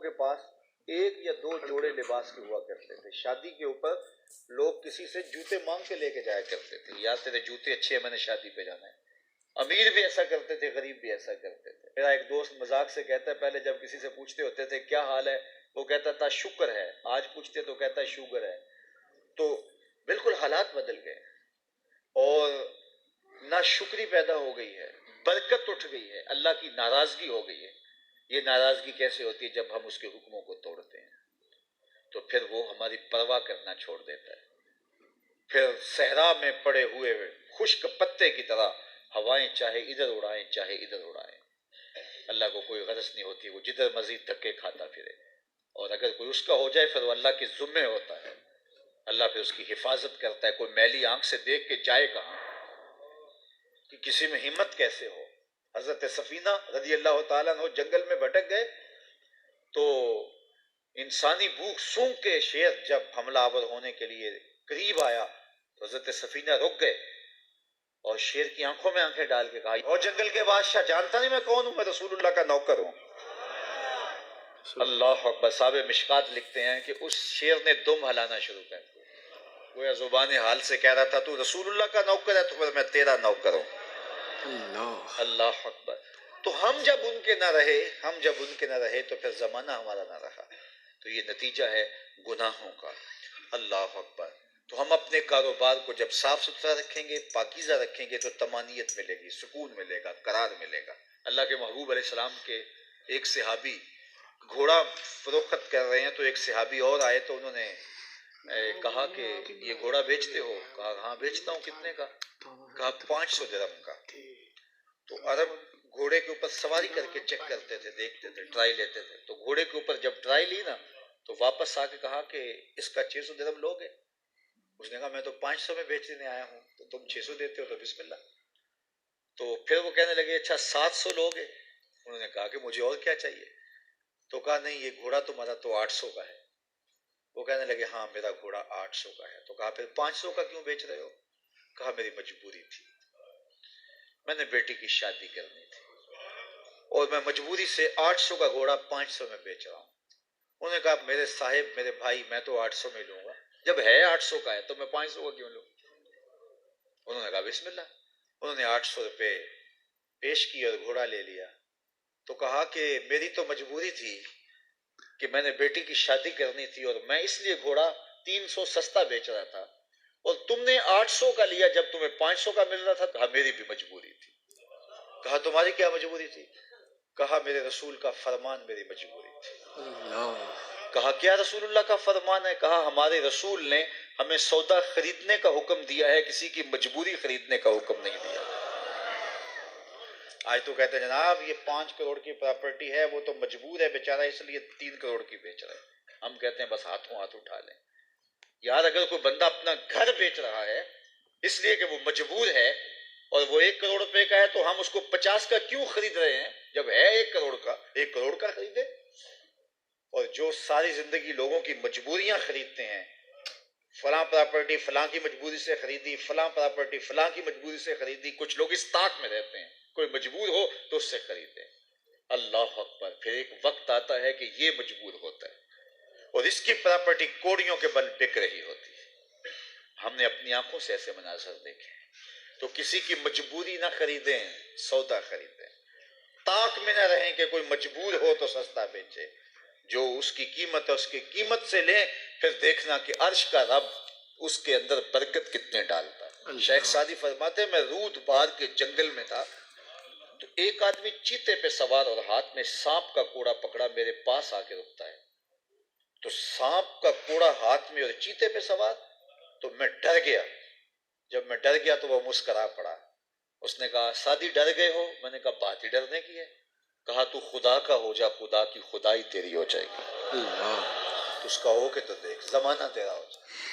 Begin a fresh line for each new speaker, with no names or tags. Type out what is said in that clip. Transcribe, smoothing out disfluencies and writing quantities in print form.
کے پاس ایک یا دو جوڑے لباس کے ہوا کرتے تھے. شادی کے اوپر لوگ کسی سے جوتے مانگ کے لے کے جایا کرتے تھے, یار تیرے جوتے اچھے ہیں, میں نے شادی پہ جانا ہے. امیر بھی ایسا کرتے تھے, غریب بھی ایسا کرتے تھے. میرا ایک دوست مذاق سے کہتا ہے, پہلے جب کسی سے پوچھتے ہوتے تھے کیا حال ہے, وہ کہتا تھا شکر ہے. آج پوچھتے تو کہتا ہے شوگر ہے. تو بالکل حالات بدل گئے اور ناشکری پیدا ہو گئی ہے, برکت اٹھ گئی ہے, اللہ کی ناراضگی ہو گئی ہے. یہ ناراضگی کیسے ہوتی ہے؟ جب ہم اس کے حکموں کو توڑتے ہیں تو پھر وہ ہماری پرواہ کرنا چھوڑ دیتا ہے. پھر صحرا میں پڑے ہوئے خشک پتے کی طرح ہوائیں چاہے ادھر اڑائیں چاہے ادھر اڑائیں, اللہ کو کوئی غرض نہیں ہوتی, وہ جدھر مزید دھکے کھاتا پھرے. اور اگر کوئی اس کا ہو جائے پھر وہ اللہ کے ذمے ہوتا ہے, اللہ پھر اس کی حفاظت کرتا ہے. کوئی میلی آنکھ سے دیکھ کے جائے کہاں کہ کسی میں ہمت کیسے ہو. حضرت سفینہ رضی اللہ تعالیٰ عنہ جنگل میں بھٹک گئے تو انسانی بھوک سونگ کے شیر جب حملہ آور ہونے کے لیے قریب آیا تو حضرت سفینہ رک گئے اور شیر کی آنکھوں میں آنکھیں ڈال کے کہا, اور جنگل کے بادشاہ جانتا نہیں میں کون ہوں, میں رسول اللہ کا نوکر ہوں. اللہ اکبر. صاحب مشکات لکھتے ہیں کہ اس شیر نے دم ہلانا شروع کر دیا, گویا زبان حال سے کہہ رہا تھا تو رسول اللہ کا نوکر ہے تو پھر میں تیرا نوکر ہوں. اللہ اکبر. تو ہم جب ان کے نہ رہے تو پھر زمانہ ہمارا نہ رہا, تو یہ نتیجہ ہے گناہوں کا. اللہ اکبر. تو ہم اپنے کاروبار کو جب صاف ستھرا رکھیں گے, پاکیزہ رکھیں گے, تو طمانینت ملے گی, سکون ملے گا, قرار ملے گا. اللہ کے محبوب علیہ السلام کے ایک صحابی گھوڑا فروخت کر رہے ہیں تو ایک صحابی اور آئے تو انہوں نے کہا کہ یہ گھوڑا بیچتے ہو؟ کہا ہاں بیچتا ہوں. کتنے کا؟ کہا 500 درہم کا. تو عرب گھوڑے کے اوپر سواری کر کے چیک کرتے تھے, دیکھتے تھے, ٹرائی لیتے تھے. تو گھوڑے کے اوپر جب ٹرائی لی نا تو واپس آ کے کہا کہ اس کا 600 درہم لوگے؟ اس نے کہا میں تو 500 میں بیچنے آیا ہوں, تو تم 600 دیتے ہو تو بسم اللہ. تو پھر وہ کہنے لگے اچھا 700 لوگے؟ انہوں نے کہا کہ مجھے اور کیا چاہیے. تو کہا نہیں یہ گھوڑا تمہارا تو 800 کا ہے. وہ کہنے لگے ہاں میرا گھوڑا 800 کا ہے. تو کہا پھر 500 کا کیوں بیچ رہے ہو؟ کہا میری مجبوری تھی, میں نے بیٹی کی شادی کرنی تھی اور میں مجبوری سے 800 کا گھوڑا 500 میں بیچ رہا ہوں. انہوں نے کہا میرے صاحب میرے بھائی میں تو 800 میں لوں گا, جب ہے 800 کا ہے تو میں 500 کا کیوں لوں. انہوں نے کہا بسم اللہ. انہوں نے 800 روپے پیش کی اور گھوڑا لے لیا. تو کہا کہ میری تو مجبوری تھی کہ میں نے بیٹی کی شادی کرنی تھی اور میں اس لیے گھوڑا 300 سستا بیچ رہا تھا, اور تم نے 800 کا لیا جب تمہیں 500 کا مل رہا تھا. کہا میری بھی مجبوری تھی. کہا تمہاری کیا مجبوری تھی؟ کہا میرے رسول کا فرمان میری مجبوری تھی. کہا کیا رسول اللہ کا فرمان ہے؟ کہا ہمارے رسول نے ہمیں سودا خریدنے کا حکم دیا ہے, کسی کی مجبوری خریدنے کا حکم نہیں دیا. آج تو کہتے ہیں جناب یہ 5 کروڑ کی پراپرٹی ہے, وہ تو مجبور ہے بیچارہ اس لیے 3 کروڑ کی بیچ رہا ہے. ہم کہتے ہیں بس ہاتھوں ہاتھ اٹھا لیں. یار اگر کوئی بندہ اپنا گھر بیچ رہا ہے اس لیے کہ وہ مجبور ہے اور وہ 1 کروڑ روپے کا ہے, تو ہم اس کو 50 کا کیوں خرید رہے ہیں؟ جب ہے 1 کروڑ کا, 1 کروڑ کا خریدے. اور جو ساری زندگی لوگوں کی مجبوریاں خریدتے ہیں, فلاں پراپرٹی فلاں کی مجبوری سے خریدی, فلاں پراپرٹی فلاں کی مجبوری سے خریدی. کچھ لوگ اس طاق میں رہتے ہیں کوئی مجبور ہو تو اس سے خریدے. اللہ اکبر. پھر ایک وقت آتا ہے کہ یہ مجبور ہوتا ہے اور اس کی پراپرٹی کوڑیوں کے بل بک رہی ہوتی ہے. ہم نے اپنی آنکھوں سے ایسے مناظر دیکھے. تو کسی کی مجبوری نہ خریدیں, سودا خریدیں. طاق میں نہ رہیں کہ کوئی مجبور ہو تو سستا بیچے. جو اس کی قیمت ہے اس کی قیمت سے لیں, پھر دیکھنا کہ عرش کا رب اس کے اندر برکت کتنے ڈالتا ہے. شیخ سعدی فرماتے ہیں میں رود بار کے جنگل میں تھا تو ایک آدمی چیتے پہ سوار اور ہاتھ میں سانپ کا کوڑا پکڑا, میرے پاس آ کے رکتا ہے. تو سانپ کا کوڑا ہاتھ میں اور چیتے پہ سوار, تو میں ڈر گیا. جب میں ڈر گیا تو وہ مسکرا پڑا. اس نے کہا سعدی ڈر گئے ہو؟ میں نے کہا بات ہی ڈرنے کی ہے. کہا تو خدا کا ہو جا, خدا کی خدائی تیری ہو جائے گی. تو اس کا ہو کے تو دیکھ زمانہ تیرا ہو جائے.